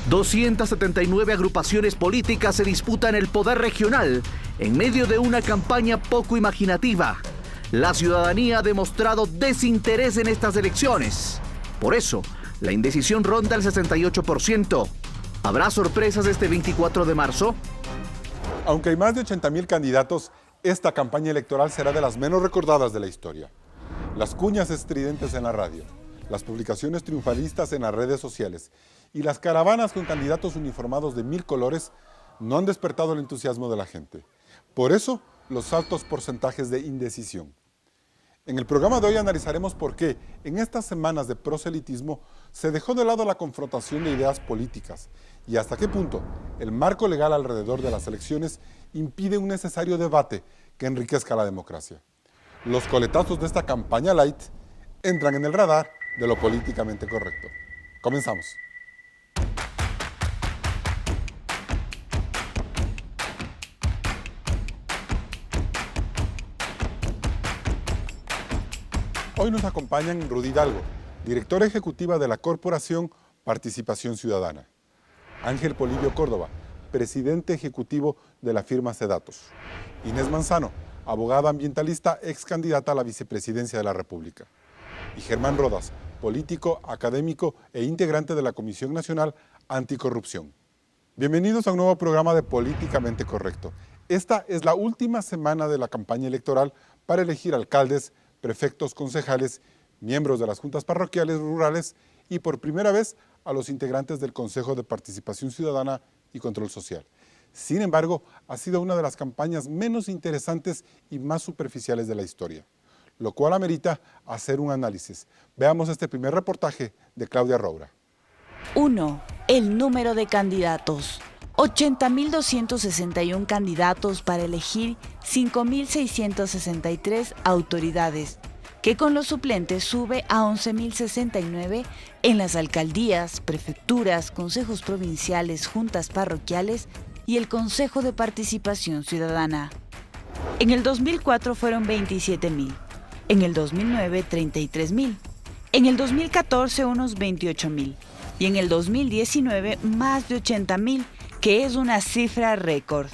279 agrupaciones políticas se disputan el poder regional en medio de una campaña poco imaginativa. La ciudadanía ha demostrado desinterés en estas elecciones. Por eso, la indecisión ronda el 68%. ¿Habrá sorpresas este 24 de marzo? Aunque hay más de 80.000 candidatos, esta campaña electoral será de las menos recordadas de la historia. Las cuñas estridentes en la radio, las publicaciones triunfalistas en las redes sociales y las caravanas con candidatos uniformados de 1000 colores no han despertado el entusiasmo de la gente. Por eso, los altos porcentajes de indecisión. En el programa de hoy analizaremos por qué, en estas semanas de proselitismo, se dejó de lado la confrontación de ideas políticas y hasta qué punto el marco legal alrededor de las elecciones impide un necesario debate que enriquezca la democracia. Los coletazos de esta campaña light entran en el radar de lo políticamente correcto. Comenzamos. Hoy nos acompañan Rudy Hidalgo, directora ejecutiva de la Corporación Participación Ciudadana; Ángel Polibio Córdoba, presidente ejecutivo de la firma Sedatos; Inés Manzano, abogada ambientalista, ex candidata a la vicepresidencia de la República; y Germán Rodas, político, académico e integrante de la Comisión Nacional Anticorrupción. Bienvenidos a un nuevo programa de Políticamente Correcto. Esta es la última semana de la campaña electoral para elegir alcaldes, prefectos, concejales, miembros de las juntas parroquiales rurales y por primera vez a los integrantes del Consejo de Participación Ciudadana y Control Social. Sin embargo, ha sido una de las campañas menos interesantes y más superficiales de la historia, lo cual amerita hacer un análisis. Veamos este primer reportaje de Claudia Roura. 1. El número de candidatos. 80.261 candidatos para elegir 5.663 autoridades, que con los suplentes sube a 11.069 en las alcaldías, prefecturas, consejos provinciales, juntas parroquiales y el Consejo de Participación Ciudadana. En el 2004 fueron 27.000, en el 2009 33.000, en el 2014 unos 28.000 y en el 2019 más de 80.000, que es una cifra récord,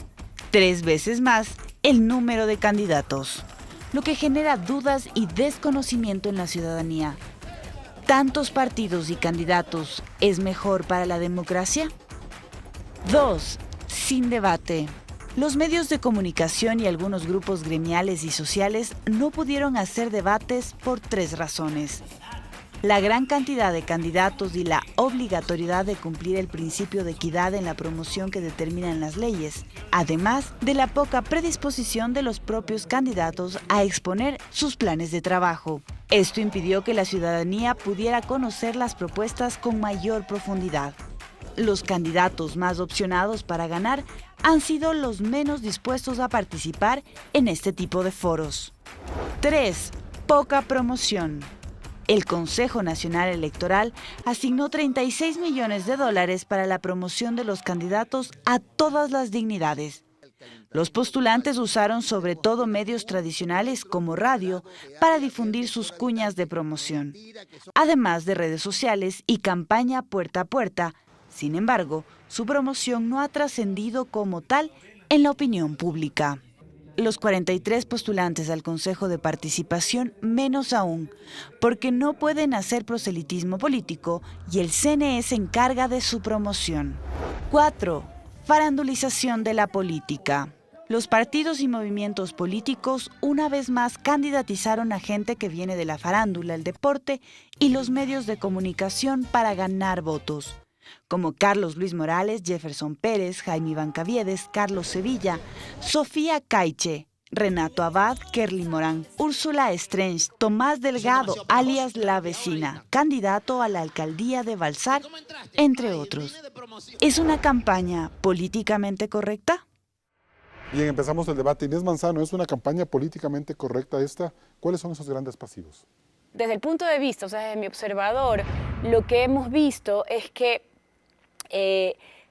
3 veces más el número de candidatos, lo que genera dudas y desconocimiento en la ciudadanía. ¿Tantos partidos y candidatos es mejor para la democracia? 2. Sin debate. Los medios de comunicación y algunos grupos gremiales y sociales no pudieron hacer debates por 3 razones. La gran cantidad de candidatos y la obligatoriedad de cumplir el principio de equidad en la promoción que determinan las leyes, además de la poca predisposición de los propios candidatos a exponer sus planes de trabajo. Esto impidió que la ciudadanía pudiera conocer las propuestas con mayor profundidad. Los candidatos más opcionados para ganar han sido los menos dispuestos a participar en este tipo de foros. 3. Poca promoción. El Consejo Nacional Electoral asignó $36 millones para la promoción de los candidatos a todas las dignidades. Los postulantes usaron sobre todo medios tradicionales como radio para difundir sus cuñas de promoción, además de redes sociales y campaña puerta a puerta. Sin embargo, su promoción no ha trascendido como tal en la opinión pública. Los 43 postulantes al Consejo de Participación menos aún, porque no pueden hacer proselitismo político y el CNE se encarga de su promoción. 4. Farandulización de la política. Los partidos y movimientos políticos una vez más candidatizaron a gente que viene de la farándula, el deporte y los medios de comunicación para ganar votos, como Carlos Luis Morales, Jefferson Pérez, Jaime Bancaviedes, Carlos Sevilla, Sofía Caiche, Renato Abad, Kerly Morán, Úrsula Strange, Tomás Delgado, alias La Vecina, candidato a la alcaldía de Balsar, entre otros. ¿Es una campaña políticamente correcta? Bien, empezamos el debate. Inés Manzano, ¿es una campaña políticamente correcta esta? ¿Cuáles son esos grandes pasivos? Desde el punto de vista, o sea, desde mi observador, lo que hemos visto es que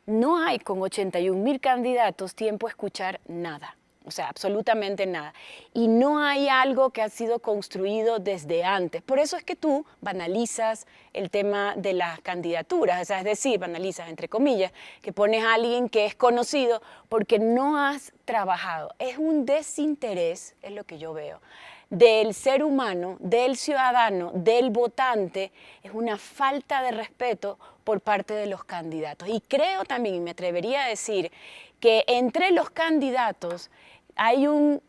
no hay con 81.000 candidatos tiempo a escuchar nada. o sea, absolutamente nada. Y no hay algo que ha sido construido desde antes. Por eso es que tú banalizas el tema de las candidaturas, o sea, es decir, banalizas, entre comillas, que pones a alguien que es conocido porque no has trabajado. Es un desinterés, es lo que yo veo, del ser humano, del ciudadano, del votante. Es una falta de respeto por parte de los candidatos. Y creo también, y me atrevería a decir, que entre los candidatos hay un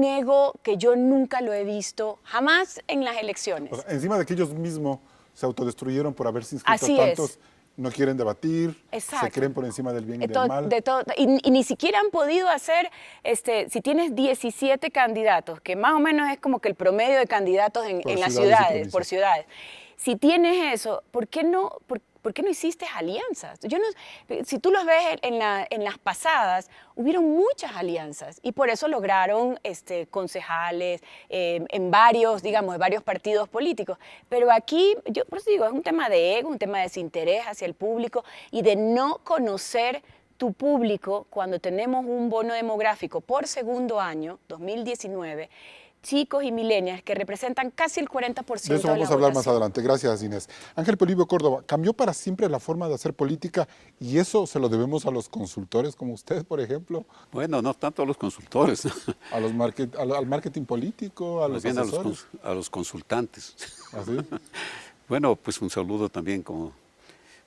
ego que yo nunca lo he visto, jamás en las elecciones. O sea, encima de que ellos mismos se autodestruyeron por haberse inscrito Así tantos, es. no quieren debatir, Exacto. se creen por encima del bien y del mal. Y ni siquiera han podido hacer, si tienes 17 candidatos, que más o menos es como que el promedio de candidatos en las ciudades, por ciudades. Si tienes eso, ¿por qué no hiciste alianzas? Si tú los ves en las pasadas, hubieron muchas alianzas y por eso lograron concejales en varios partidos políticos. Pero aquí, yo por eso digo, es un tema de ego, un tema de desinterés hacia el público y de no conocer tu público cuando tenemos un bono demográfico por segundo año, 2019, chicos y millennials que representan casi el 40% De eso vamos a hablar más adelante. Gracias, Inés. Ángel Polibio Córdoba, cambió para siempre la forma de hacer política y eso se lo debemos a los consultores como usted, por ejemplo. Bueno, no tanto a los consultores. Al marketing político, a los asesores. A los consultantes. ¿Así? Bueno, pues un saludo también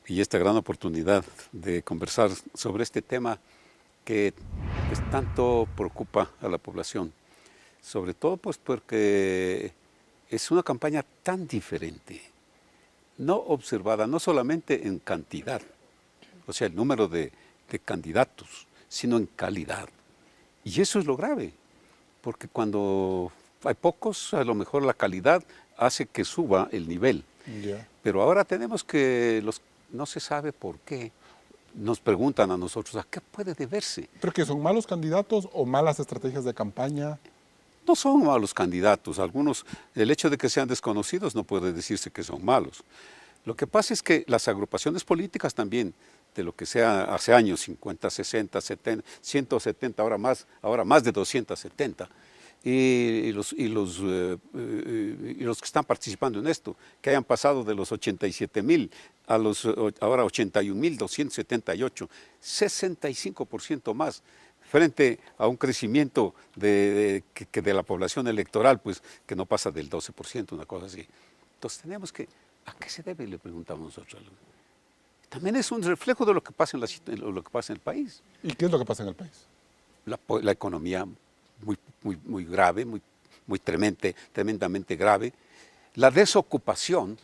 y esta gran oportunidad de conversar sobre este tema que pues, tanto preocupa a la población. Sobre todo pues porque es una campaña tan diferente, no observada, no solamente en cantidad, o sea, el número de candidatos, sino en calidad. Y eso es lo grave, porque cuando hay pocos, a lo mejor la calidad hace que suba el nivel. Yeah. Pero ahora tenemos que, no se sabe por qué, nos preguntan a nosotros, ¿a qué puede deberse? ¿Pero que son malos candidatos o malas estrategias de campaña? No son malos candidatos, algunos, el hecho de que sean desconocidos no puede decirse que son malos. Lo que pasa es que las agrupaciones políticas también, de lo que sea hace años, 50, 60, 70, 170, ahora más de 270, y los que están participando en esto, que hayan pasado de los 87,000 a los ahora 81,278, 65% más, frente a un crecimiento de la población electoral, pues que no pasa del 12%, una cosa así. Entonces tenemos que, ¿a qué se debe? Le preguntamos nosotros. También es un reflejo de lo que pasa en el país. ¿Y qué es lo que pasa en el país? La economía muy grave, muy tremendamente grave. La desocupación,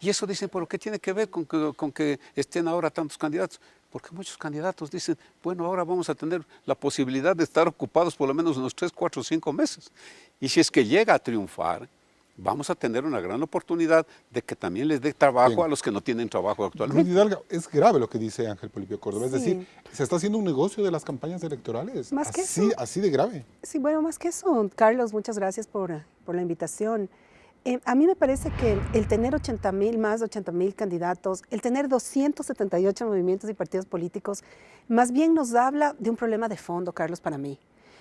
y eso dicen, ¿pero qué tiene que ver con que estén ahora tantos candidatos? Porque muchos candidatos dicen, bueno, ahora vamos a tener la posibilidad de estar ocupados por lo menos unos 3, 4, 5 meses. Y si es que llega a triunfar, vamos a tener una gran oportunidad de que también les dé trabajo Bien. a los que no tienen trabajo actualmente. Rudy Hidalgo, es grave lo que dice Ángel Polibio Córdoba. Sí. Es decir, se está haciendo un negocio de las campañas electorales. Más que eso. Así de grave. Sí, bueno, más que eso, Carlos, muchas gracias por la invitación. A mí me parece que el tener 80,000, más de 80,000 candidatos, el tener 278 movimientos y partidos políticos, más bien nos habla de un problema de fondo, Carlos, para mí.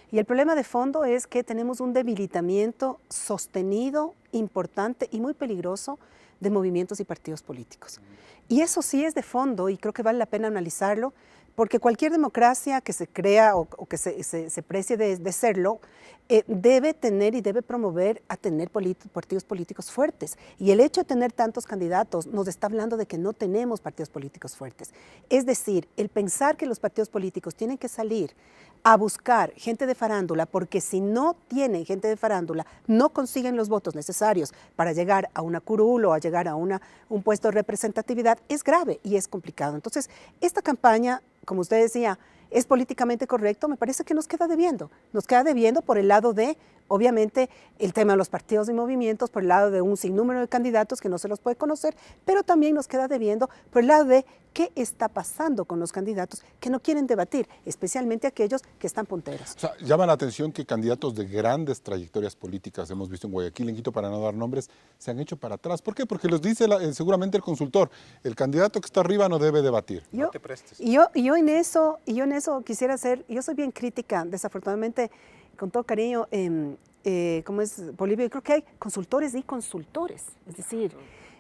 Y el problema de fondo es que tenemos un debilitamiento sostenido, importante y muy peligroso de movimientos y partidos políticos. Y eso sí es de fondo y creo que vale la pena analizarlo, porque cualquier democracia que se crea o que se precie de serlo, debe tener y debe promover a tener partidos políticos fuertes. Y el hecho de tener tantos candidatos nos está hablando de que no tenemos partidos políticos fuertes. Es decir, el pensar que los partidos políticos tienen que salir a buscar gente de farándula, porque si no tienen gente de farándula, no consiguen los votos necesarios para llegar a una curul o a llegar a un puesto de representatividad, es grave y es complicado. Entonces, esta campaña, como usted decía, es políticamente correcto, me parece que nos queda debiendo. Nos queda debiendo por el lado de obviamente el tema de los partidos y movimientos por el lado de un sinnúmero de candidatos que no se los puede conocer, pero también nos queda debiendo por el lado de qué está pasando con los candidatos que no quieren debatir, especialmente aquellos que están punteros. O sea, llama la atención que candidatos de grandes trayectorias políticas, hemos visto en Guayaquil, en Quito, para no dar nombres, se han hecho para atrás. ¿Por qué? Porque los dice seguramente el consultor, el candidato que está arriba no debe debatir. No te prestes. Y yo en eso quisiera ser, yo soy bien crítica, desafortunadamente, con todo cariño, como es Polibio, yo creo que hay consultores y consultores, es decir,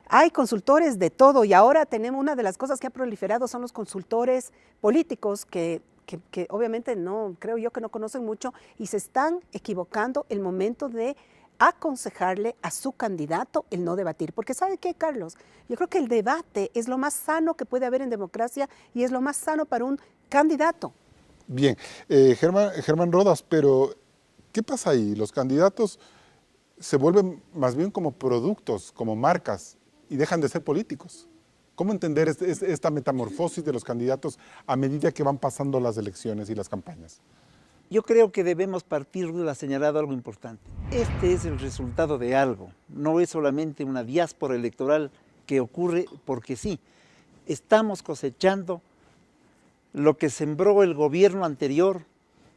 hay consultores de todo y ahora tenemos una de las cosas que ha proliferado son los consultores políticos que obviamente no, creo yo que no conocen mucho y se están equivocando el momento de aconsejarle a su candidato el no debatir. Porque ¿sabe qué, Carlos? Yo creo que el debate es lo más sano que puede haber en democracia y es lo más sano para un candidato. Bien, Germán Rodas, pero ¿qué pasa ahí? Los candidatos se vuelven más bien como productos, como marcas, y dejan de ser políticos. ¿Cómo entender esta metamorfosis de los candidatos a medida que van pasando las elecciones y las campañas? Yo creo que debemos partir de señalado algo importante. Este es el resultado de algo, no es solamente una diáspora electoral que ocurre porque sí. Estamos cosechando lo que sembró el gobierno anterior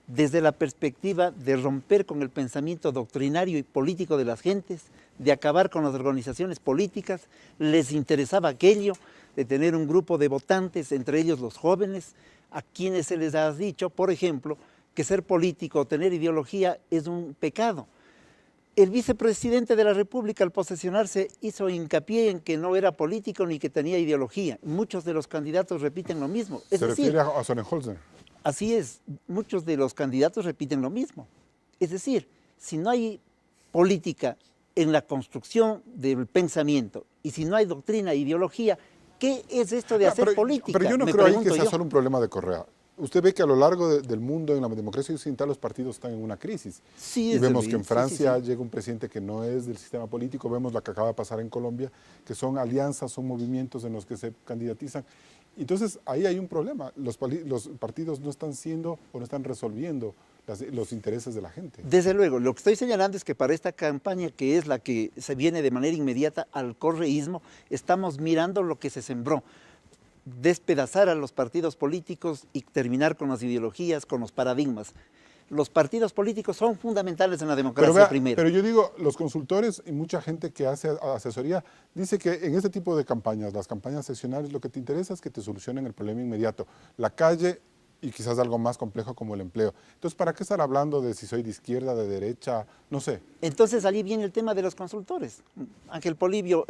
desde la perspectiva de romper con el pensamiento doctrinario y político de las gentes, de acabar con las organizaciones políticas. Les interesaba aquello de tener un grupo de votantes, entre ellos los jóvenes, a quienes se les ha dicho, por ejemplo, que ser político o tener ideología es un pecado. El vicepresidente de la República, al posesionarse, hizo hincapié en que no era político ni que tenía ideología. Muchos de los candidatos repiten lo mismo. ¿Se refiere a Sonnenholzer? Así es, muchos de los candidatos repiten lo mismo. Es decir, si no hay política en la construcción del pensamiento y si no hay doctrina e ideología, ¿qué es esto de hacer política? Pero yo no creo ahí que sea solo un problema de Correa. Usted ve que a lo largo del mundo, en la democracia occidental, los partidos están en una crisis. Sí, y vemos que en Francia llega un presidente que no es del sistema político, vemos lo que acaba de pasar en Colombia, que son alianzas, son movimientos en los que se candidatizan. Entonces, ahí hay un problema. Los partidos no están siendo o no están resolviendo los intereses de la gente. Desde luego, lo que estoy señalando es que para esta campaña, que es la que se viene de manera inmediata al correísmo, estamos mirando lo que se sembró. Despedazar a los partidos políticos y terminar con las ideologías, con los paradigmas. Los partidos políticos son fundamentales en la democracia primero. Pero yo digo, los consultores y mucha gente que hace asesoría dice que en este tipo de campañas, las campañas seccionales, lo que te interesa es que te solucionen el problema inmediato. La calle y quizás algo más complejo como el empleo. Entonces, ¿para qué estar hablando de si soy de izquierda, de derecha? No sé. Entonces, allí viene el tema de los consultores. Ángel Polibio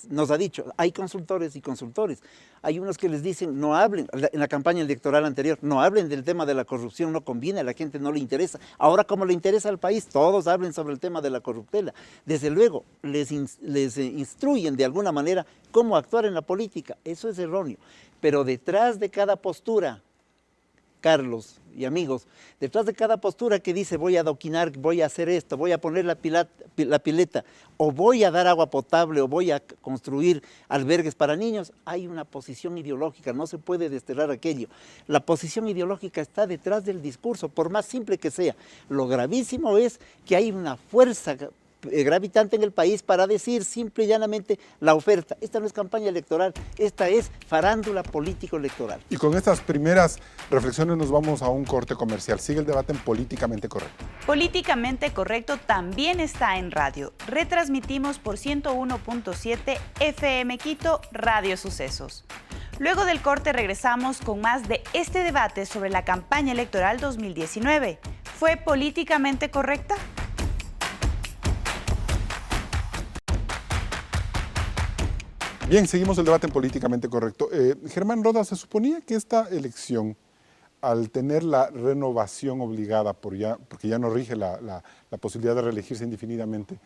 nos ha dicho, hay consultores y consultores. Hay unos que les dicen, no hablen, en la campaña electoral anterior, no hablen del tema de la corrupción, no conviene, a la gente no le interesa. Ahora, como le interesa al país, todos hablen sobre el tema de la corruptela. Desde luego, les instruyen de alguna manera cómo actuar en la política. Eso es erróneo. Pero detrás de cada postura, Carlos y amigos, detrás de cada postura que dice voy a adoquinar, voy a hacer esto, voy a poner la pileta, o voy a dar agua potable, o voy a construir albergues para niños, hay una posición ideológica, no se puede desterrar aquello. La posición ideológica está detrás del discurso, por más simple que sea. Lo gravísimo es que hay una fuerza gravitante en el país para decir simple y llanamente la oferta. Esta no es campaña electoral, esta es farándula político-electoral. Y con estas primeras reflexiones nos vamos a un corte comercial. Sigue el debate en Políticamente Correcto. Políticamente Correcto también está en radio. Retransmitimos por 101.7 FM Quito, Radio Sucesos. Luego del corte regresamos con más de este debate sobre la campaña electoral 2019. ¿Fue políticamente correcta? Bien, seguimos el debate en Políticamente Correcto. Germán Rodas, se suponía que esta elección, al tener la renovación obligada, porque ya no rige la posibilidad de reelegirse indefinidamente,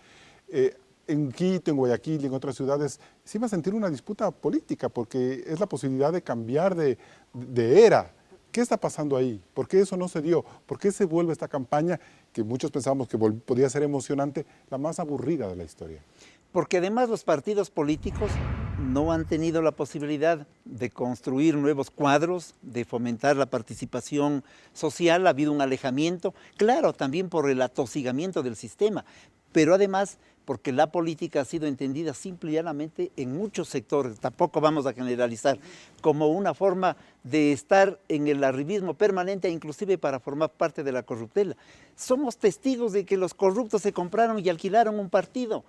en Quito, en Guayaquil y en otras ciudades, se iba a sentir una disputa política, porque es la posibilidad de cambiar de era. ¿Qué está pasando ahí? ¿Por qué eso no se dio? ¿Por qué se vuelve esta campaña, que muchos pensábamos que podía ser emocionante, la más aburrida de la historia? Porque además los partidos políticos no han tenido la posibilidad de construir nuevos cuadros, de fomentar la participación social, ha habido un alejamiento, claro, también por el atosigamiento del sistema, pero además porque la política ha sido entendida simple y llanamente en muchos sectores, tampoco vamos a generalizar, como una forma de estar en el arribismo permanente, inclusive para formar parte de la corruptela. Somos testigos de que los corruptos se compraron y alquilaron un partido,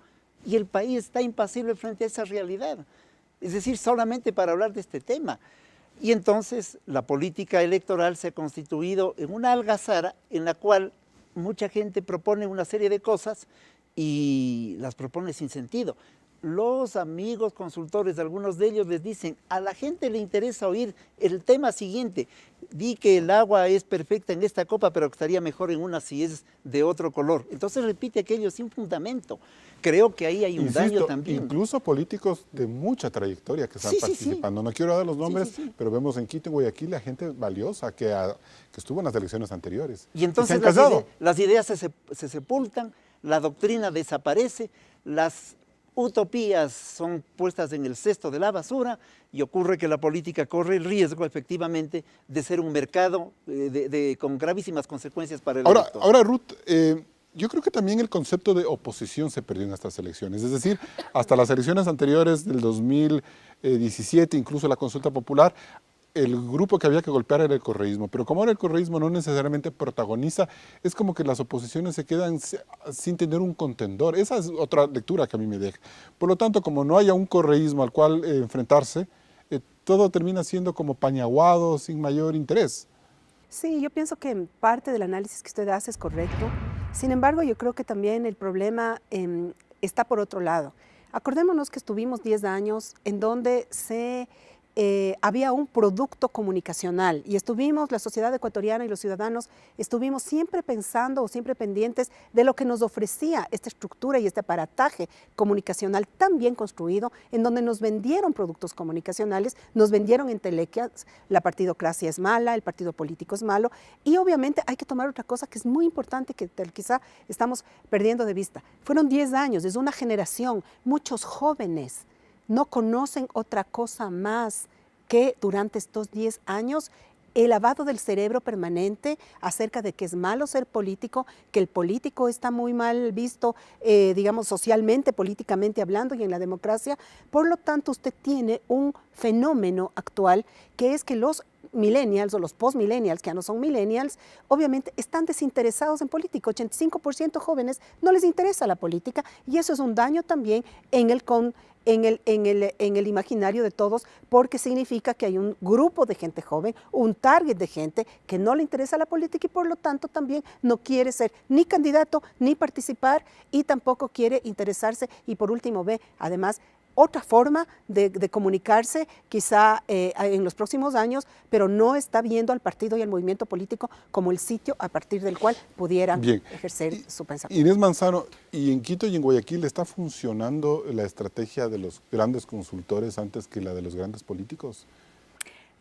y el país está impasible frente a esa realidad. Es decir, solamente para hablar de este tema. Y entonces la política electoral se ha constituido en una algazara en la cual mucha gente propone una serie de cosas y las propone sin sentido. Los amigos consultores, algunos de ellos les dicen, a la gente le interesa oír el tema siguiente, di que el agua es perfecta en esta copa, pero estaría mejor en una si es de otro color. Entonces repite aquello sin fundamento. Creo que ahí hay un daño también. Incluso políticos de mucha trayectoria que están participando. No quiero dar los nombres, pero vemos en Quito, en Guayaquil, la gente valiosa que estuvo en las elecciones anteriores. Y entonces las ideas se sepultan, la doctrina desaparece, las utopías son puestas en el cesto de la basura y ocurre que la política corre el riesgo, efectivamente, de ser un mercado con gravísimas consecuencias para el elector. Ahora, Ruth, yo creo que también el concepto de oposición se perdió en estas elecciones. Es decir, hasta las elecciones anteriores del 2017, incluso la consulta popular, el grupo que había que golpear era el correísmo, pero como ahora el correísmo no necesariamente protagoniza, es como que las oposiciones se quedan sin tener un contendor. Esa es otra lectura que a mí me deja. Por lo tanto, como no haya un correísmo al cual enfrentarse, todo termina siendo como pañaguado, sin mayor interés. Sí, yo pienso que parte del análisis que usted hace es correcto. Sin embargo, yo creo que también el problema está por otro lado. Acordémonos que estuvimos 10 años en donde había un producto comunicacional y estuvimos, la sociedad ecuatoriana y los ciudadanos, estuvimos siempre pensando o siempre pendientes de lo que nos ofrecía esta estructura y este aparataje comunicacional tan bien construido, en donde nos vendieron productos comunicacionales, nos vendieron entelequias, la partidocracia es mala, el partido político es malo, y obviamente hay que tomar otra cosa que es muy importante, que quizá estamos perdiendo de vista. Fueron 10 años, es una generación, muchos jóvenes no conocen otra cosa más que durante estos 10 años el lavado del cerebro permanente acerca de que es malo ser político, que el político está muy mal visto, digamos, socialmente, políticamente hablando y en la democracia. Por lo tanto, usted tiene un fenómeno actual que es que los millennials o los post-millennials, que ya no son millennials, obviamente están desinteresados en política. 85% jóvenes no les interesa la política y eso es un daño también en el imaginario de todos, porque significa que hay un grupo de gente joven, un target de gente que no le interesa la política y por lo tanto también no quiere ser ni candidato ni participar y tampoco quiere interesarse y por último ve además otra forma de comunicarse quizá en los próximos años, pero no está viendo al partido y al movimiento político como el sitio a partir del cual pudieran ejercer su pensamiento. Inés Manzano, ¿y en Quito y en Guayaquil está funcionando la estrategia de los grandes consultores antes que la de los grandes políticos?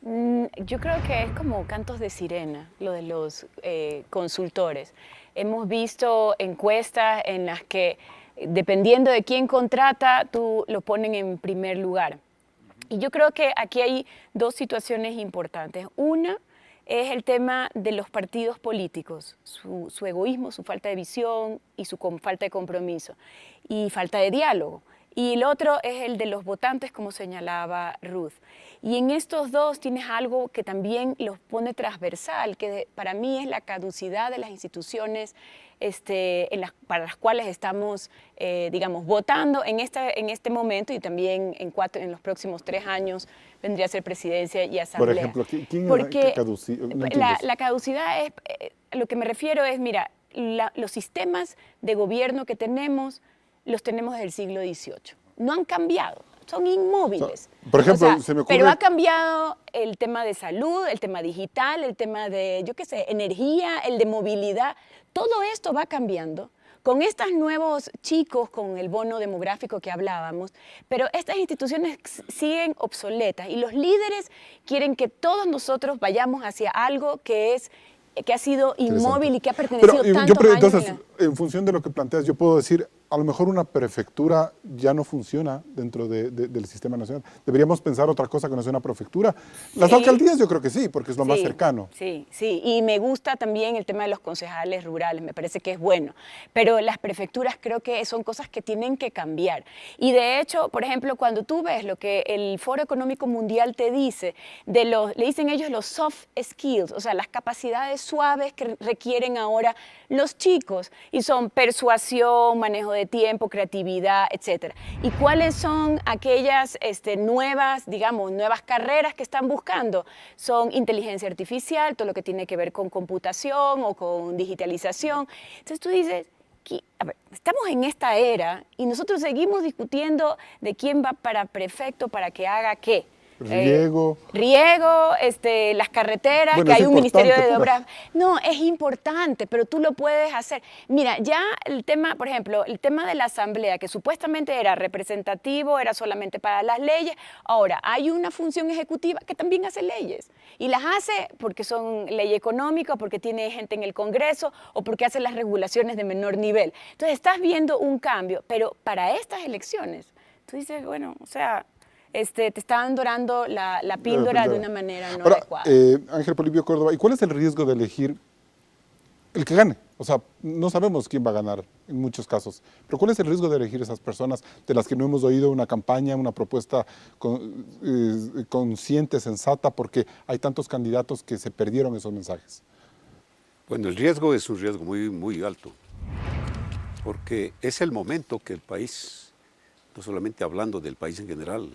Yo creo que es como cantos de sirena, lo de los consultores. Hemos visto encuestas en las que dependiendo de quién contrata, tú lo ponen en primer lugar. Y yo creo que aquí hay dos situaciones importantes. Una es el tema de los partidos políticos, su egoísmo, su falta de visión y su falta de compromiso y falta de diálogo. Y el otro es el de los votantes, como señalaba Ruth. Y en estos dos tienes algo que también los pone transversal, que para mí es la caducidad de las instituciones para las cuales estamos, digamos, votando en este momento y también en los próximos 3 años vendría a ser presidencia y asamblea. Por ejemplo, ¿quién porque no la caducidad es, a lo que me refiero es, mira, los sistemas de gobierno que tenemos los tenemos desde el siglo XVIII. No han cambiado, son inmóviles. Por ejemplo, se me ocurre... Pero ha cambiado el tema de salud, el tema digital, el tema de, yo qué sé, energía, el de movilidad. Todo esto va cambiando con estos nuevos chicos, con el bono demográfico que hablábamos, pero estas instituciones siguen obsoletas y los líderes quieren que todos nosotros vayamos hacia algo que ha sido inmóvil y que ha pertenecido tantos años. Entonces, en función de lo que planteas, yo puedo decir, a lo mejor una prefectura ya no funciona dentro del sistema nacional. Deberíamos pensar otra cosa que no sea una prefectura. Las alcaldías yo creo que sí, porque es lo más cercano. Sí, y me gusta también el tema de los concejales rurales, me parece que es bueno, pero las prefecturas creo que son cosas que tienen que cambiar. Y de hecho, por ejemplo, cuando tú ves lo que el Foro Económico Mundial te dice, le dicen ellos los soft skills, o sea, las capacidades suaves que requieren ahora los chicos, y son persuasión, manejo de tiempo, creatividad, etcétera. ¿Y cuáles son aquellas nuevas carreras que están buscando? Son inteligencia artificial, todo lo que tiene que ver con computación o con digitalización. Entonces tú dices, a ver, estamos en esta era y nosotros seguimos discutiendo de quién va para prefecto, para que haga qué. Riego, las carreteras, bueno, que hay un ministerio de pero... obras. No, es importante, pero tú lo puedes hacer. Mira, ya el tema, por ejemplo, el tema de la asamblea, que supuestamente era representativo, era solamente para las leyes, ahora hay una función ejecutiva que también hace leyes. Y las hace porque son ley económica, porque tiene gente en el Congreso, o porque hace las regulaciones de menor nivel. Entonces estás viendo un cambio, pero para estas elecciones, tú dices, bueno, o sea... te estaban dorando la píldora de una manera no adecuada. Ángel Polibio Córdoba, ¿y cuál es el riesgo de elegir el que gane? O sea, no sabemos quién va a ganar en muchos casos, pero ¿cuál es el riesgo de elegir esas personas de las que no hemos oído una campaña, una propuesta consciente, sensata, porque hay tantos candidatos que se perdieron esos mensajes? Bueno, el riesgo es un riesgo muy, muy alto, porque es el momento que el país, no solamente hablando del país en general,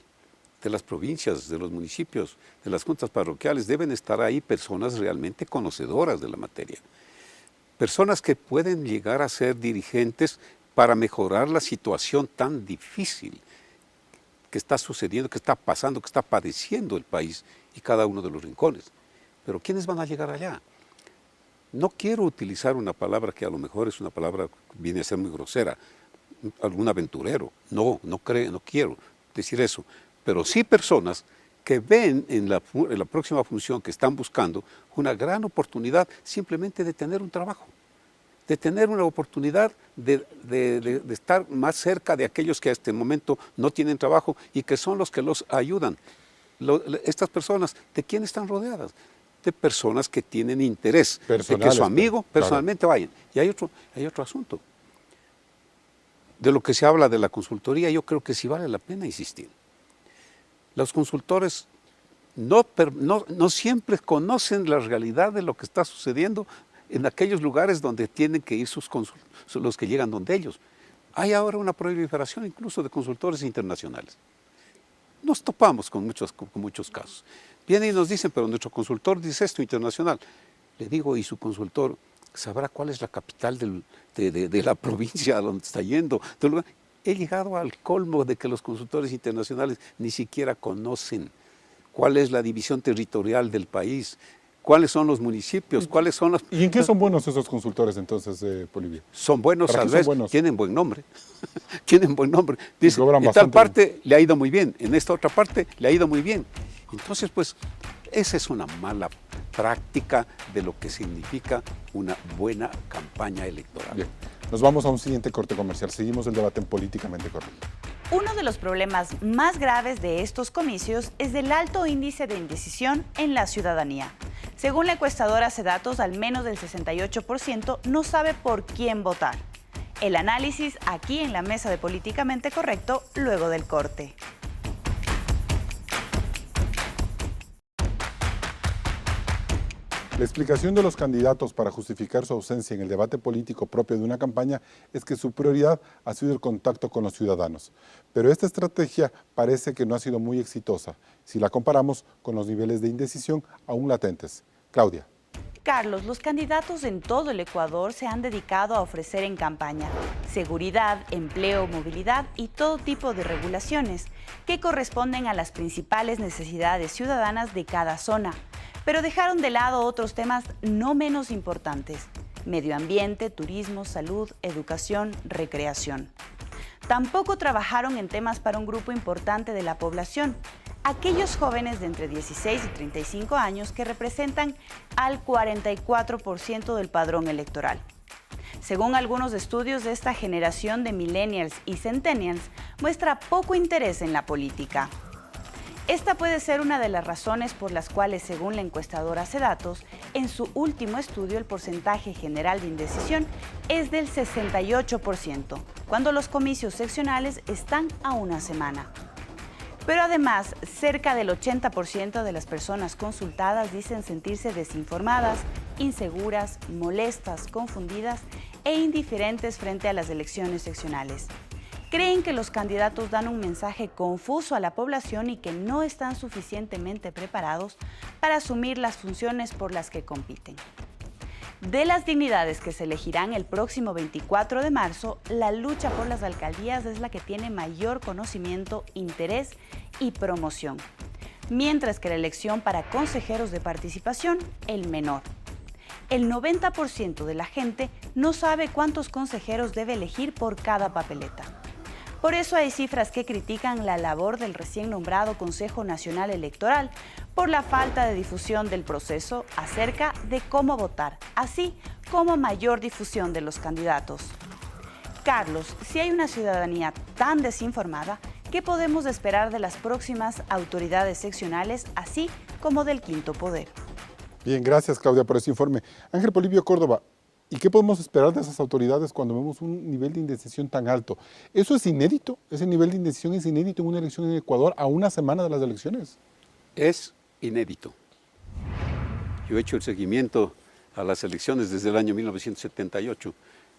de las provincias, de los municipios, de las juntas parroquiales, deben estar ahí personas realmente conocedoras de la materia. Personas que pueden llegar a ser dirigentes para mejorar la situación tan difícil que está sucediendo, que está pasando, que está padeciendo el país y cada uno de los rincones. Pero ¿quiénes van a llegar allá? No quiero utilizar una palabra que a lo mejor es una palabra que viene a ser muy grosera, algún aventurero. No quiero decir eso. Pero sí personas que ven en la próxima función que están buscando una gran oportunidad simplemente de tener un trabajo, de tener una oportunidad de estar más cerca de aquellos que a este momento no tienen trabajo y que son los que los ayudan. Estas personas, ¿de quién están rodeadas? De personas que tienen interés, de que su amigo personalmente vayan. Y hay otro asunto. De lo que se habla de la consultoría, yo creo que sí vale la pena insistir. Los consultores no siempre conocen la realidad de lo que está sucediendo en aquellos lugares donde tienen que ir los que llegan donde ellos. Hay ahora una proliferación incluso de consultores internacionales. Nos topamos con muchos casos. Vienen y nos dicen, pero nuestro consultor dice esto internacional. Le digo, ¿y su consultor sabrá cuál es la capital de la provincia a donde está yendo? He llegado al colmo de que los consultores internacionales ni siquiera conocen cuál es la división territorial del país, cuáles son los municipios, cuáles son los... ¿Y en qué son buenos esos consultores entonces, Polibio? Son buenos, tal vez, tienen buen nombre. Tienen buen nombre. Dice, en tal parte le ha ido muy bien, en esta otra parte le ha ido muy bien. Entonces, pues, esa es una mala práctica de lo que significa una buena campaña electoral. Bien. Nos vamos a un siguiente corte comercial. Seguimos el debate en Políticamente Correcto. Uno de los problemas más graves de estos comicios es el alto índice de indecisión en la ciudadanía. Según la encuestadora Sedatos, al menos del 68% no sabe por quién votar. El análisis aquí en la mesa de Políticamente Correcto luego del corte. La explicación de los candidatos para justificar su ausencia en el debate político propio de una campaña es que su prioridad ha sido el contacto con los ciudadanos. Pero esta estrategia parece que no ha sido muy exitosa si la comparamos con los niveles de indecisión aún latentes. Claudia. Carlos, los candidatos en todo el Ecuador se han dedicado a ofrecer en campaña seguridad, empleo, movilidad y todo tipo de regulaciones que corresponden a las principales necesidades ciudadanas de cada zona, pero dejaron de lado otros temas no menos importantes: medio ambiente, turismo, salud, educación, recreación. Tampoco trabajaron en temas para un grupo importante de la población, aquellos jóvenes de entre 16 y 35 años que representan al 44% del padrón electoral. Según algunos estudios, esta generación de millennials y centennials muestra poco interés en la política. Esta puede ser una de las razones por las cuales, según la encuestadora Cedatos, en su último estudio el porcentaje general de indecisión es del 68%, cuando los comicios seccionales están a una semana. Pero además, cerca del 80% de las personas consultadas dicen sentirse desinformadas, inseguras, molestas, confundidas e indiferentes frente a las elecciones seccionales. Creen que los candidatos dan un mensaje confuso a la población y que no están suficientemente preparados para asumir las funciones por las que compiten. De las dignidades que se elegirán el próximo 24 de marzo, la lucha por las alcaldías es la que tiene mayor conocimiento, interés y promoción, mientras que la elección para consejeros de participación, el menor. El 90% de la gente no sabe cuántos consejeros debe elegir por cada papeleta. Por eso hay cifras que critican la labor del recién nombrado Consejo Nacional Electoral por la falta de difusión del proceso acerca de cómo votar, así como mayor difusión de los candidatos. Carlos, si hay una ciudadanía tan desinformada, ¿qué podemos esperar de las próximas autoridades seccionales, así como del Quinto Poder? Bien, gracias Claudia por ese informe. Ángel Polibio Córdoba, ¿y qué podemos esperar de esas autoridades cuando vemos un nivel de indecisión tan alto? ¿Eso es inédito? ¿Ese nivel de indecisión es inédito en una elección en Ecuador a una semana de las elecciones? Es inédito. Yo he hecho el seguimiento a las elecciones desde el año 1978,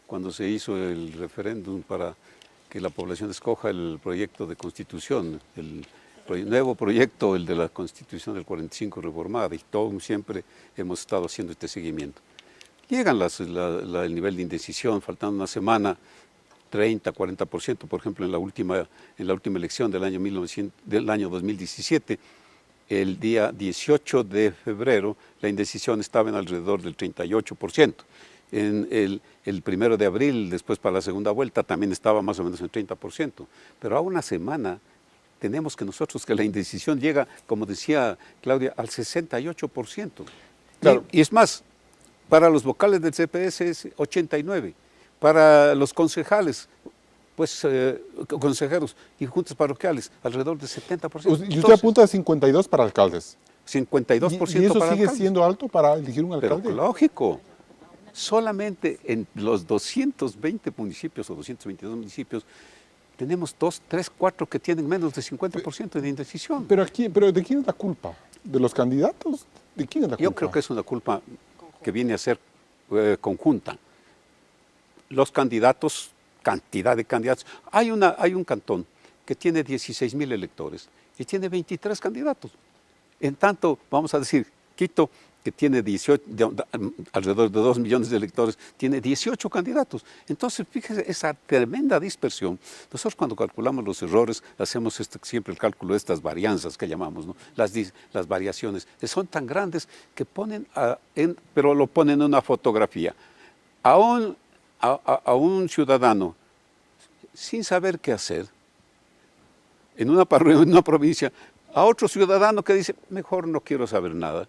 cuando se hizo el referéndum para que la población escoja el proyecto de constitución, el nuevo proyecto, el de la constitución del 45 reformada, y siempre hemos estado haciendo este seguimiento. Llegan el nivel de indecisión, faltando una semana, 30, 40%, por ejemplo, en la última elección del año 2017, el día 18 de febrero, la indecisión estaba en alrededor del 38%. En el 1 de abril, después para la segunda vuelta, también estaba más o menos en 30%. Pero a una semana tenemos que la indecisión llega, como decía Claudia, al 68%. Claro. Y es más, para los vocales del CPS es 89%, para los concejales, pues consejeros y juntas parroquiales, alrededor del 70%. Y usted apunta a 52 para alcaldes. 52% ¿Y eso para sigue alcaldes. siendo alto para elegir un alcalde? Pero lógico, solamente en los 220 municipios o 222 municipios tenemos 2, 3, 4 que tienen menos de 50% de indecisión. Pero ¿de quién es la culpa? ¿De los candidatos? ¿De quién es la culpa? Yo creo que es una culpa que viene a ser conjunta. Los candidatos, cantidad de candidatos. Hay un cantón que tiene 16,000 electores y tiene 23 candidatos. En tanto, vamos a decir, Quito, que tiene alrededor de 2 millones de electores, tiene 18 candidatos. Entonces, fíjese esa tremenda dispersión. Nosotros cuando calculamos los errores, hacemos siempre el cálculo de estas varianzas que llamamos, ¿no? Las variaciones, que son tan grandes que pero lo ponen en una fotografía. A un ciudadano, sin saber qué hacer, en una provincia, a otro ciudadano que dice, mejor no quiero saber nada,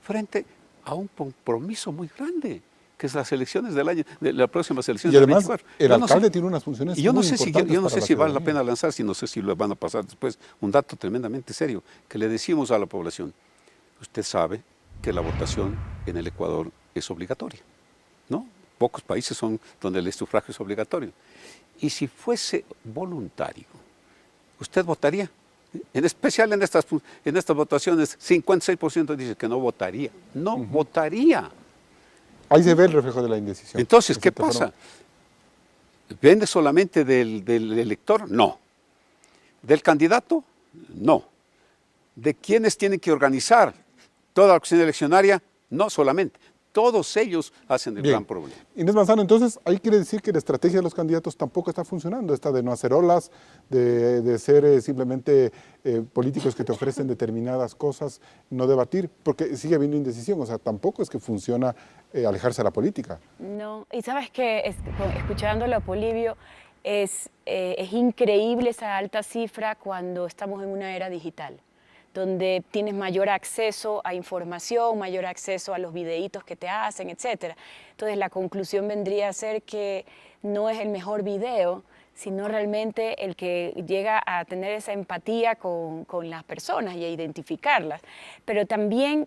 frente a un compromiso muy grande, que es las elecciones de la próxima elección y del además, 24. el alcalde tiene unas funciones yo no muy sé importantes yo no sé para si la vale la ciudadanía. pena lanzar, si no sé si lo van a pasar después, un dato tremendamente serio, que le decimos a la población, usted sabe que la votación en el Ecuador es obligatoria, ¿no? Pocos países son donde el sufragio es obligatorio. Y si fuese voluntario, ¿usted votaría? En especial en estas votaciones, 56% dice que no votaría. No votaría. Ahí se ve el reflejo de la indecisión. Entonces, De ¿qué cierta pasa? forma. ¿Depende solamente del elector? No. ¿Del candidato? No. ¿De quiénes tienen que organizar toda la acción eleccionaria? No solamente. Todos ellos hacen el Bien. gran problema. Inés Manzano, entonces ahí quiere decir que la estrategia de los candidatos tampoco está funcionando, esta de no hacer olas, de ser simplemente políticos que te ofrecen determinadas cosas, no debatir, porque sigue habiendo indecisión, o sea, tampoco es que funciona alejarse de la política. No, y sabes que escuchándolo a Polibio, es increíble esa alta cifra cuando estamos en una era digital. donde tienes mayor acceso a información, mayor acceso a los videitos que te hacen, etc. Entonces la conclusión vendría a ser que no es el mejor video, sino realmente el que llega a tener esa empatía con las personas y a identificarlas. Pero también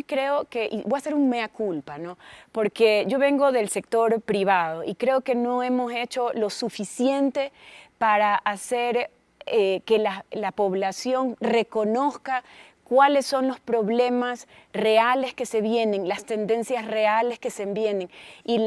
creo que, y voy a hacer un mea culpa, ¿no? Porque yo vengo del sector privado y creo que no hemos hecho lo suficiente para hacer que la población reconozca cuáles son los problemas reales que se vienen, las tendencias reales que se vienen y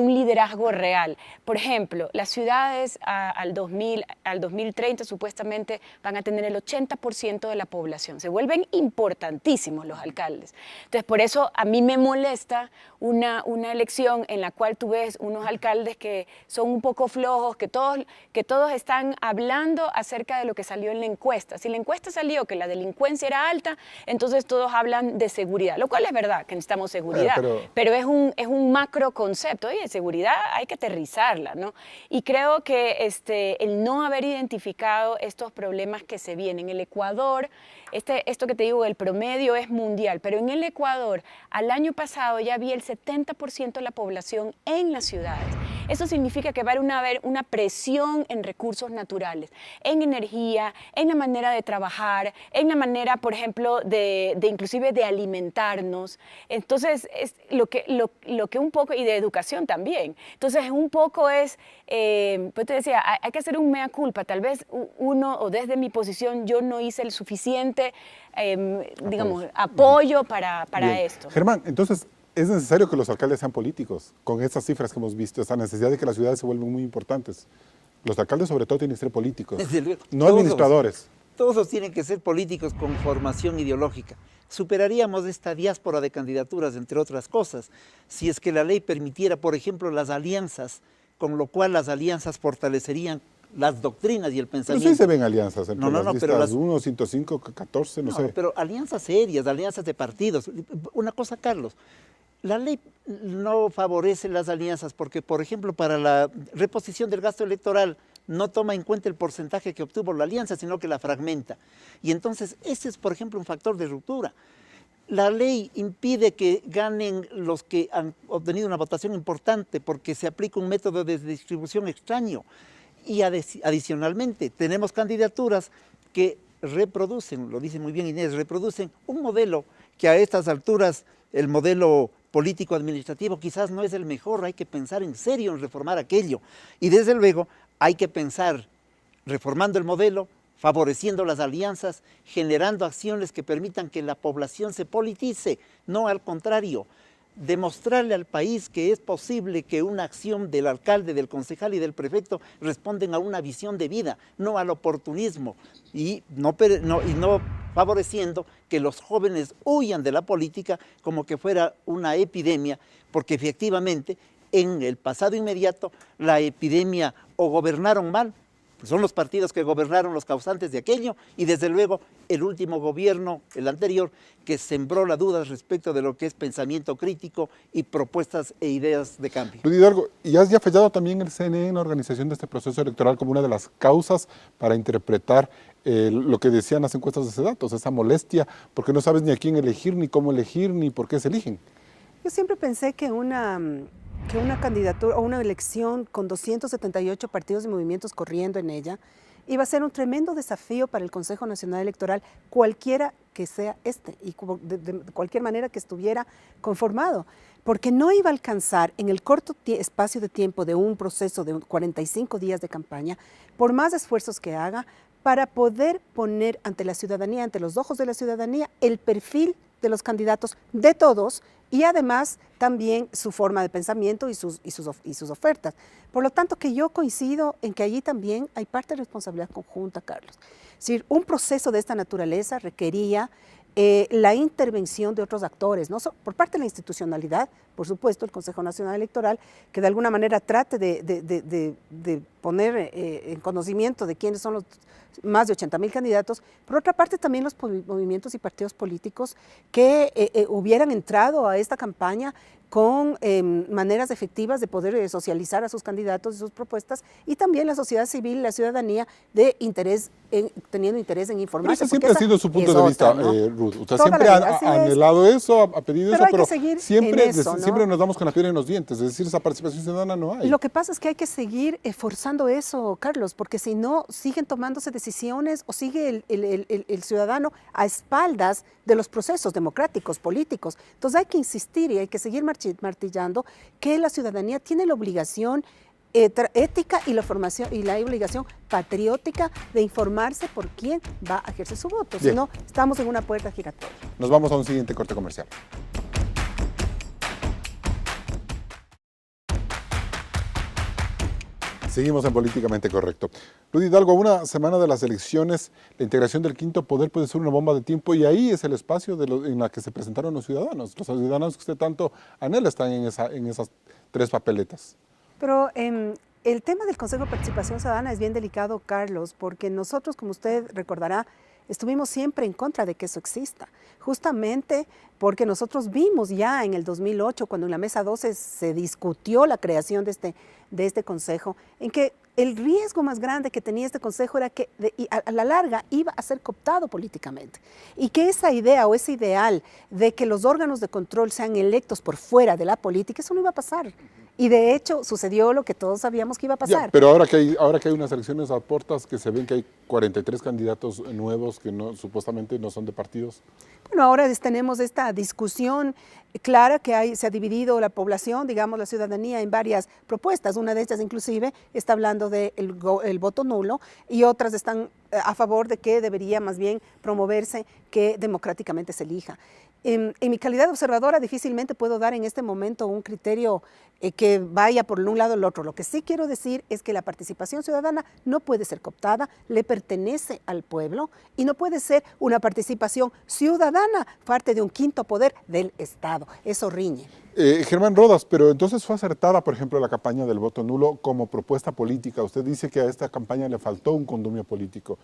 un liderazgo real. Por ejemplo, las ciudades al 2030 supuestamente van a tener el 80% de la población. Se vuelven importantísimos los alcaldes. Entonces, por eso a mí me molesta una elección en la cual tú ves unos alcaldes que son un poco flojos, que todos están hablando acerca de lo que salió en la encuesta. Si la encuesta salió que la delincuencia era alta, entonces todos hablan de seguridad, lo cual es verdad que necesitamos seguridad, pero es un macro concepto. Oye, seguridad hay que aterrizarla, ¿no? Y creo que el no haber identificado estos problemas que se vienen. En el Ecuador, esto que te digo, el promedio es mundial, pero en el Ecuador, al año pasado ya había el 70% de la población en las ciudades. Eso significa que va a haber una presión en recursos naturales, en energía, en la manera de trabajar, en la manera, por ejemplo, inclusive de alimentarnos. Entonces, es lo que un poco, y de educación también. Entonces, un poco pues te decía, hay que hacer un mea culpa. Tal vez uno, o desde mi posición, yo no hice el suficiente, digamos, apoyo para esto. Germán, entonces, es necesario que los alcaldes sean políticos, con estas cifras que hemos visto, esa necesidad de que las ciudades se vuelvan muy importantes. Los alcaldes sobre todo tienen que ser políticos, no administradores. Todos tienen que ser políticos con formación ideológica. Superaríamos esta diáspora de candidaturas, entre otras cosas, si es que la ley permitiera, por ejemplo, las alianzas, con lo cual las alianzas fortalecerían las doctrinas y el pensamiento. Pero sí se ven alianzas entre las listas pero 1, 105, 14, no sé. Pero alianzas serias, alianzas de partidos. Una cosa, Carlos, la ley no favorece las alianzas porque, por ejemplo, para la reposición del gasto electoral no toma en cuenta el porcentaje que obtuvo la alianza, sino que la fragmenta. Y entonces, ese es, por ejemplo, un factor de ruptura. La ley impide que ganen los que han obtenido una votación importante porque se aplica un método de distribución extraño. Y adicionalmente, tenemos candidaturas que reproducen, lo dice muy bien Inés, reproducen un modelo que a estas alturas, el modelo político-administrativo quizás no es el mejor, hay que pensar en serio en reformar aquello. Y desde luego hay que pensar reformando el modelo, favoreciendo las alianzas, generando acciones que permitan que la población se politice, no al contrario. Demostrarle al país que es posible que una acción del alcalde, del concejal y del prefecto responden a una visión de vida, no al oportunismo, y no favoreciendo que los jóvenes huyan de la política como que fuera una epidemia, porque efectivamente en el pasado inmediato la epidemia o gobernaron mal, son los partidos que gobernaron los causantes de aquello, y desde luego el último gobierno, el anterior, que sembró la duda respecto de lo que es pensamiento crítico y propuestas e ideas de cambio. Rudy Hidalgo, ¿y has ya fallado también el CNE en la organización de este proceso electoral como una de las causas para interpretar lo que decían las encuestas de Sedatos, esa molestia, porque no sabes ni a quién elegir, ni cómo elegir, ni por qué se eligen? Yo siempre pensé que una candidatura o una elección con 278 partidos y movimientos corriendo en ella iba a ser un tremendo desafío para el Consejo Nacional Electoral, cualquiera que sea y de cualquier manera que estuviera conformado, porque no iba a alcanzar en el corto espacio de tiempo de un proceso de 45 días de campaña, por más esfuerzos que haga, para poder poner ante la ciudadanía, ante los ojos de la ciudadanía, el perfil de los candidatos de todos y además también su forma de pensamiento y sus ofertas. Por lo tanto, que yo coincido en que allí también hay parte de responsabilidad conjunta, Carlos. Es decir, un proceso de esta naturaleza requería la intervención de otros actores, no por parte de la institucionalidad, por supuesto, el Consejo Nacional Electoral, que de alguna manera trate de poner en conocimiento de quiénes son los más de 80,000 candidatos. Por otra parte, también los movimientos y partidos políticos que hubieran entrado a esta campaña con maneras efectivas de poder socializar a sus candidatos y sus propuestas, y también la sociedad civil, la ciudadanía, teniendo interés en informarse. Pero ese siempre ha sido su punto de vista, ¿no? Ruth. Usted siempre ha anhelado eso, ha pedido eso, pero siempre nos damos con la piedra en los dientes, es decir, esa participación ciudadana no hay. Y lo que pasa es que hay que seguir forzando eso, Carlos, porque si no, siguen tomándose decisiones o sigue el ciudadano a espaldas de los procesos democráticos, políticos. Entonces hay que insistir y hay que seguir martillando que la ciudadanía tiene la obligación ética y la obligación patriótica de informarse por quién va a ejercer su voto. Si no, estamos en una puerta giratoria. Nos vamos a un siguiente corte comercial. Seguimos en Políticamente Correcto. Rudy Hidalgo, a una semana de las elecciones, la integración del quinto poder puede ser una bomba de tiempo, y ahí es el espacio en la que se presentaron los ciudadanos. Los ciudadanos que usted tanto anhela están en esas 3 papeletas. Pero el tema del Consejo de Participación Ciudadana es bien delicado, Carlos, porque nosotros, como usted recordará, estuvimos siempre en contra de que eso exista, justamente porque nosotros vimos ya en el 2008, cuando en la Mesa 12 se discutió la creación de este consejo, en que el riesgo más grande que tenía este consejo era que a la larga iba a ser cooptado políticamente, y que esa idea o ese ideal de que los órganos de control sean electos por fuera de la política, eso no iba a pasar. Y de hecho sucedió lo que todos sabíamos que iba a pasar. Pero ahora que hay unas elecciones a puertas, que se ven que hay 43 candidatos nuevos que supuestamente no son de partidos. Bueno, ahora tenemos esta discusión clara que se ha dividido la población, digamos la ciudadanía, en varias propuestas. Una de estas inclusive está hablando del voto nulo, y otras están a favor de que debería más bien promoverse que democráticamente se elija. En mi calidad de observadora difícilmente puedo dar en este momento un criterio que vaya por un lado o el otro. Lo que sí quiero decir es que la participación ciudadana no puede ser cooptada, le pertenece al pueblo, y no puede ser una participación ciudadana parte de un quinto poder del Estado. Eso riñe. Germán Rodas, pero entonces fue acertada, por ejemplo, la campaña del voto nulo como propuesta política. Usted dice que a esta campaña le faltó un condumio político.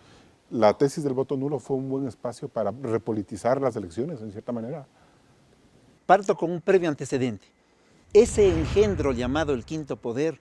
¿La tesis del voto nulo fue un buen espacio para repolitizar las elecciones, en cierta manera? Parto con un previo antecedente. Ese engendro llamado el quinto poder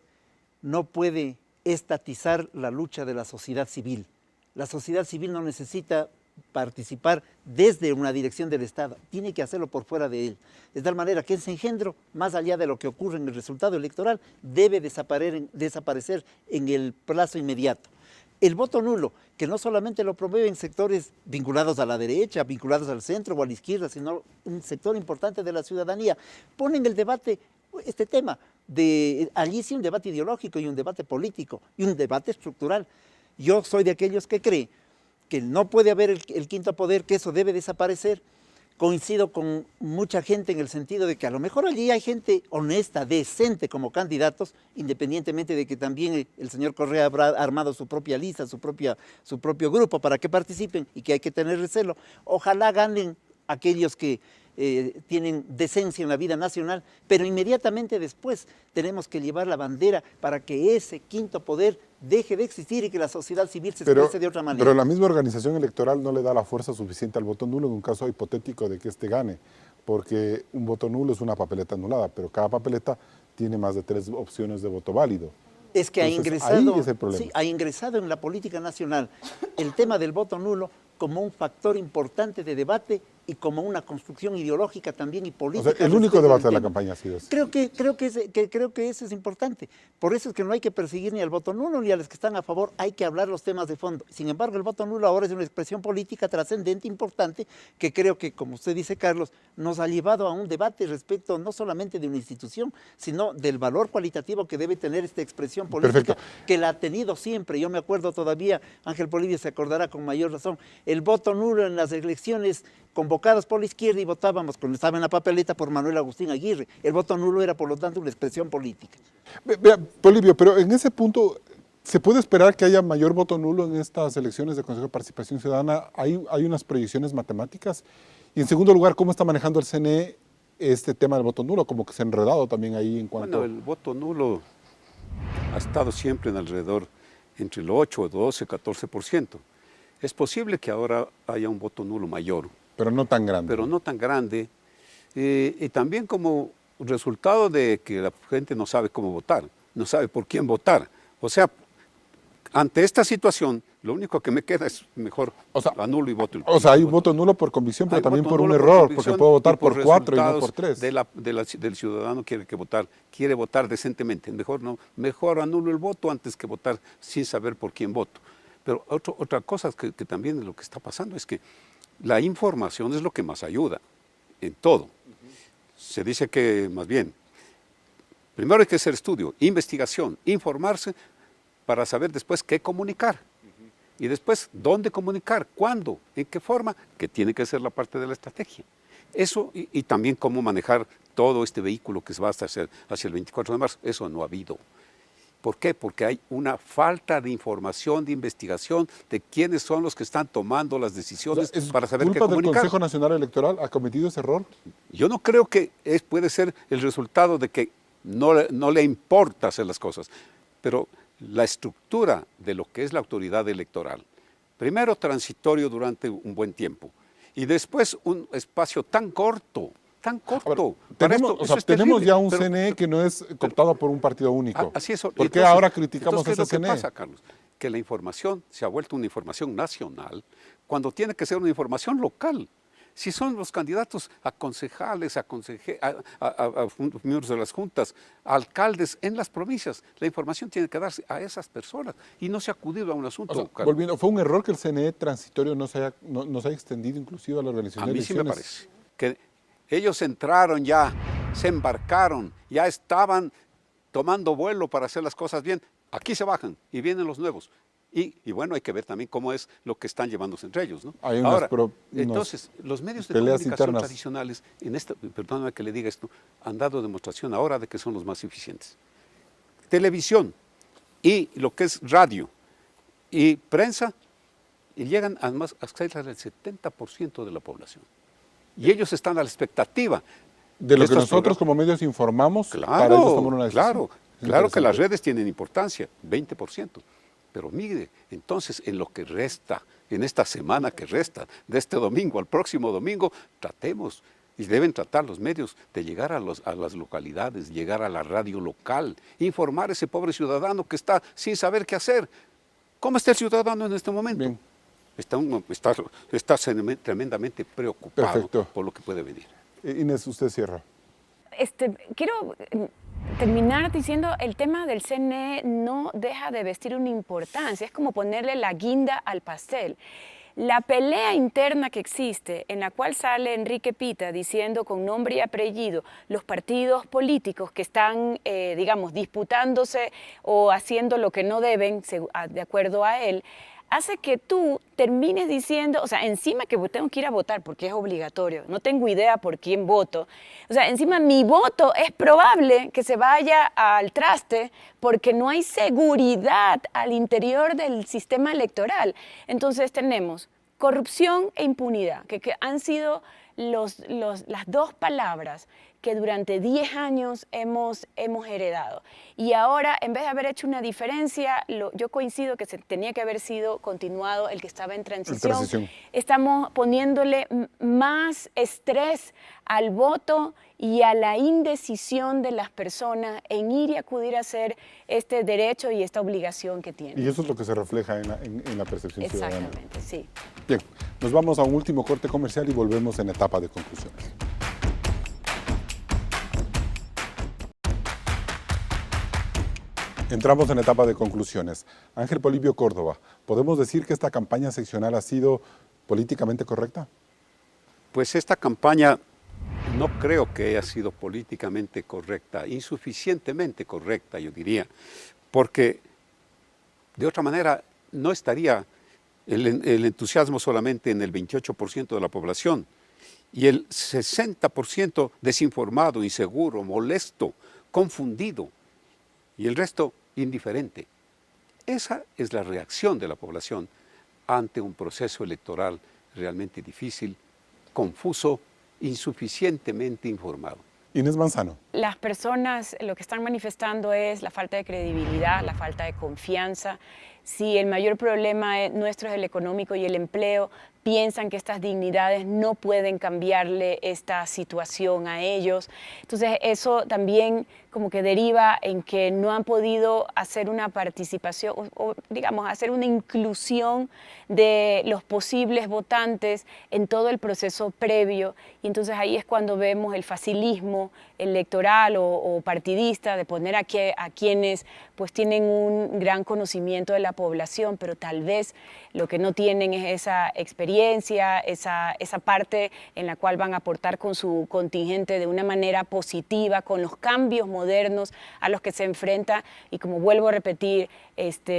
no puede estatizar la lucha de la sociedad civil. La sociedad civil no necesita participar desde una dirección del Estado, tiene que hacerlo por fuera de él. De tal manera que ese engendro, más allá de lo que ocurre en el resultado electoral, debe desaparecer en el plazo inmediato. El voto nulo, que no solamente lo promueven sectores vinculados a la derecha, vinculados al centro o a la izquierda, sino un sector importante de la ciudadanía, pone en el debate este tema. Allí sí un debate ideológico y un debate político y un debate estructural. Yo soy de aquellos que cree que no puede haber el quinto poder, que eso debe desaparecer. Coincido con mucha gente en el sentido de que a lo mejor allí hay gente honesta, decente como candidatos, independientemente de que también el señor Correa habrá armado su propia lista, su propio grupo para que participen, y que hay que tener recelo. Ojalá ganen aquellos que tienen decencia en la vida nacional, pero inmediatamente después tenemos que llevar la bandera para que ese quinto poder deje de existir y que la sociedad civil se exprese de otra manera. Pero la misma organización electoral no le da la fuerza suficiente al voto nulo en un caso hipotético de que este gane, porque un voto nulo es una papeleta anulada, pero cada papeleta tiene más de 3 opciones de voto válido. Es que Entonces, ha ingresado en la política nacional el tema del voto nulo como un factor importante de debate y como una construcción ideológica también y política. O sea, el único debate de la campaña ha sido ese. Creo que eso es importante. Por eso es que no hay que perseguir ni al voto nulo ni a los que están a favor, hay que hablar los temas de fondo. Sin embargo, el voto nulo ahora es una expresión política trascendente, importante, que creo que, como usted dice, Carlos, nos ha llevado a un debate respecto no solamente de una institución, sino del valor cualitativo que debe tener esta expresión política. Perfecto. Que la ha tenido siempre. Yo me acuerdo todavía, Ángel Polibio se acordará con mayor razón, el voto nulo en las elecciones convocadas por la izquierda, y votábamos, cuando estaba en la papeleta, por Manuel Agustín Aguirre. El voto nulo era, por lo tanto, una expresión política. Vea, Polibio, pero en ese punto, ¿se puede esperar que haya mayor voto nulo en estas elecciones de Consejo de Participación Ciudadana? ¿Hay unas proyecciones matemáticas? Y en segundo lugar, ¿cómo está manejando el CNE este tema del voto nulo, como que se ha enredado también ahí en cuanto... Bueno, el voto nulo ha estado siempre en alrededor entre el 8, 12, 14%. Es posible que ahora haya un voto nulo mayor. Pero no tan grande. Pero no tan grande. Y también como resultado de que la gente no sabe cómo votar, no sabe por quién votar. O sea, ante esta situación, lo único que me queda es mejor anulo y voto. O sea, hay un voto nulo por convicción, pero también por un error, porque puedo votar por 4 y no por 3. Del ciudadano quiere votar decentemente. Mejor anulo el voto antes que votar sin saber por quién voto. Pero otra cosa que también lo que está pasando es que la información es lo que más ayuda en todo. Se dice que más bien, primero hay que hacer estudio, investigación, informarse para saber después qué comunicar. Y después, ¿dónde comunicar? ¿Cuándo? ¿En qué forma? Que tiene que ser la parte de la estrategia. Eso y también cómo manejar todo este vehículo que se va hacia el 24 de marzo. Eso no ha habido. ¿Por qué? Porque hay una falta de información, de investigación de quiénes son los que están tomando las decisiones para saber qué comunicar. ¿Es culpa del Consejo Nacional Electoral? ¿Ha cometido ese error? Yo no creo que puede ser el resultado de que no le importa hacer las cosas, pero la estructura de lo que es la autoridad electoral, primero transitorio durante un buen tiempo y después un espacio tan corto. Tenemos ya un CNE que no es cooptado por un partido único. Así es. ¿Por qué ahora criticamos ese CNE? ¿Qué pasa, Carlos? Que la información se ha vuelto una información nacional cuando tiene que ser una información local. Si son los candidatos a concejales, a miembros de las juntas, a alcaldes en las provincias, la información tiene que darse a esas personas y no se ha acudido a un asunto. Volviendo, ¿fue un error que el CNE transitorio no se haya extendido inclusive a la organización de elecciones? A mí sí me parece que ellos entraron ya, se embarcaron, ya estaban tomando vuelo para hacer las cosas bien. Aquí se bajan y vienen los nuevos. Y bueno, hay que ver también cómo es lo que están llevándose entre ellos, ¿no? Ahora, entonces, los medios de comunicación tradicionales, perdóname que le diga esto, han dado demostración ahora de que son los más eficientes. Televisión y lo que es radio y prensa, y llegan a cerca del 70% de la población. Y ellos están a la expectativa. De lo que nosotros como medios informamos, para ellos tomar una decisión. Claro que las redes tienen importancia, 20%. Pero mire, entonces en lo que resta, en esta semana que resta, de este domingo al próximo domingo, tratemos, y deben tratar los medios de llegar a las localidades, llegar a la radio local, informar a ese pobre ciudadano que está sin saber qué hacer. ¿Cómo está el ciudadano en este momento? Bien. Está tremendamente preocupado por lo que puede venir. Inés, usted cierra. Quiero terminar diciendo, el tema del CNE no deja de vestir una importancia, es como ponerle la guinda al pastel. La pelea interna que existe, en la cual sale Enrique Pita diciendo con nombre y apellido los partidos políticos que están, digamos, disputándose o haciendo lo que no deben, de acuerdo a él, hace que tú termines diciendo, o sea, encima que tengo que ir a votar porque es obligatorio, no tengo idea por quién voto, o sea, encima mi voto es probable que se vaya al traste porque no hay seguridad al interior del sistema electoral. Entonces tenemos corrupción e impunidad, que han sido las dos palabras que durante 10 años hemos heredado. Y ahora, en vez de haber hecho una diferencia, yo coincido que se tenía que haber sido continuado el que estaba en transición. Estamos poniéndole más estrés al voto y a la indecisión de las personas en ir y acudir a hacer este derecho y esta obligación que tienen. Y eso es lo que se refleja en la percepción ciudadana. Exactamente, sí. Bien, nos vamos a un último corte comercial y volvemos en etapa de conclusiones. Entramos en etapa de conclusiones. Ángel Polibio Córdoba, ¿podemos decir que esta campaña seccional ha sido políticamente correcta? Pues esta campaña no creo que haya sido políticamente correcta, insuficientemente correcta, yo diría, porque de otra manera no estaría el entusiasmo solamente en el 28% de la población y el 60% desinformado, inseguro, molesto, confundido, y el resto indiferente. Esa es la reacción de la población ante un proceso electoral realmente difícil, confuso insuficientemente informado. Inés Manzano. Las personas lo que están manifestando es la falta de credibilidad, la falta de confianza. Si el mayor problema nuestro es el económico y el empleo, piensan que estas dignidades no pueden cambiarle esta situación a ellos. Entonces eso también como que deriva en que no han podido hacer una participación o digamos hacer una inclusión de los posibles votantes en todo el proceso previo, y entonces ahí es cuando vemos el facilismo electoral o partidista de poner a quienes pues tienen un gran conocimiento de la población, pero tal vez lo que no tienen es esa experiencia, esa parte en la cual van a aportar con su contingente de una manera positiva, con los cambios modernos a los que se enfrenta. Y como vuelvo a repetir,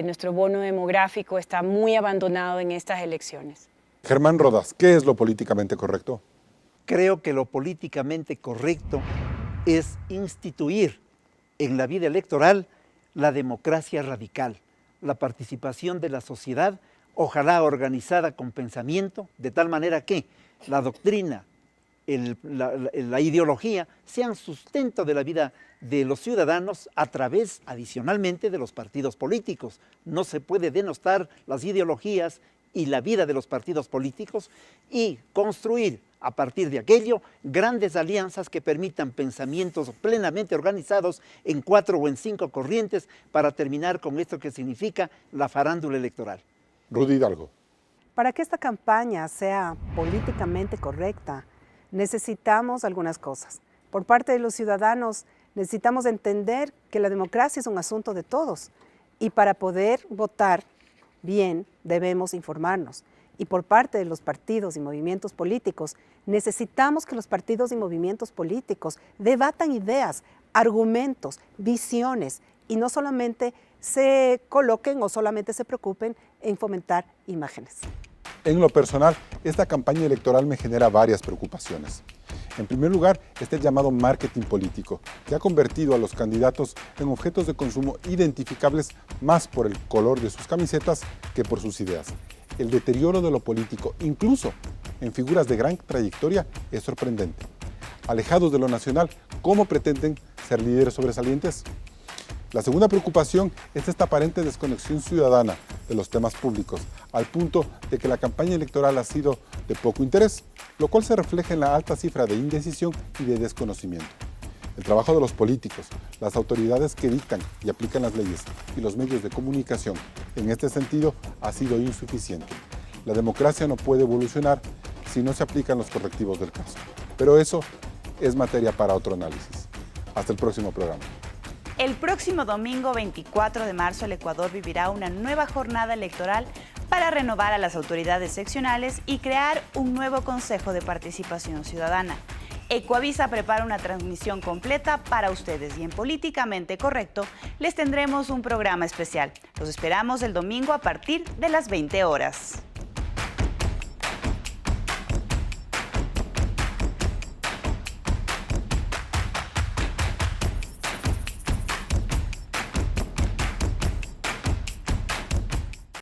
nuestro bono demográfico está muy abandonado en estas elecciones. Germán Rodas, ¿qué es lo políticamente correcto? Creo que lo políticamente correcto es instituir en la vida electoral la democracia radical, la participación de la sociedad, ojalá organizada con pensamiento, de tal manera que la doctrina, la ideología sean sustento de la vida de los ciudadanos a través, adicionalmente, de los partidos políticos. No se puede denostar las ideologías y la vida de los partidos políticos y construir a partir de aquello grandes alianzas que permitan pensamientos plenamente organizados en 4 o en 5 corrientes para terminar con esto que significa la farándula electoral. Rudy Hidalgo. Para que esta campaña sea políticamente correcta, necesitamos algunas cosas. Por parte de los ciudadanos, necesitamos entender que la democracia es un asunto de todos, y para poder votar bien debemos informarnos. Y por parte de los partidos y movimientos políticos, necesitamos que los partidos y movimientos políticos debatan ideas, argumentos, visiones, y no solamente se coloquen o solamente se preocupen en fomentar imágenes. En lo personal, esta campaña electoral me genera varias preocupaciones. En primer lugar, está el llamado marketing político, que ha convertido a los candidatos en objetos de consumo identificables más por el color de sus camisetas que por sus ideas. El deterioro de lo político, incluso en figuras de gran trayectoria, es sorprendente. Alejados de lo nacional, ¿cómo pretenden ser líderes sobresalientes? La segunda preocupación es esta aparente desconexión ciudadana de los temas públicos, al punto de que la campaña electoral ha sido de poco interés, lo cual se refleja en la alta cifra de indecisión y de desconocimiento. El trabajo de los políticos, las autoridades que dictan y aplican las leyes y los medios de comunicación, en este sentido, ha sido insuficiente. La democracia no puede evolucionar si no se aplican los correctivos del caso. Pero eso es materia para otro análisis. Hasta el próximo programa. El próximo domingo 24 de marzo el Ecuador vivirá una nueva jornada electoral para renovar a las autoridades seccionales y crear un nuevo Consejo de Participación Ciudadana. Ecuavisa prepara una transmisión completa para ustedes y en Políticamente Correcto les tendremos un programa especial. Los esperamos el domingo a partir de las 20 horas.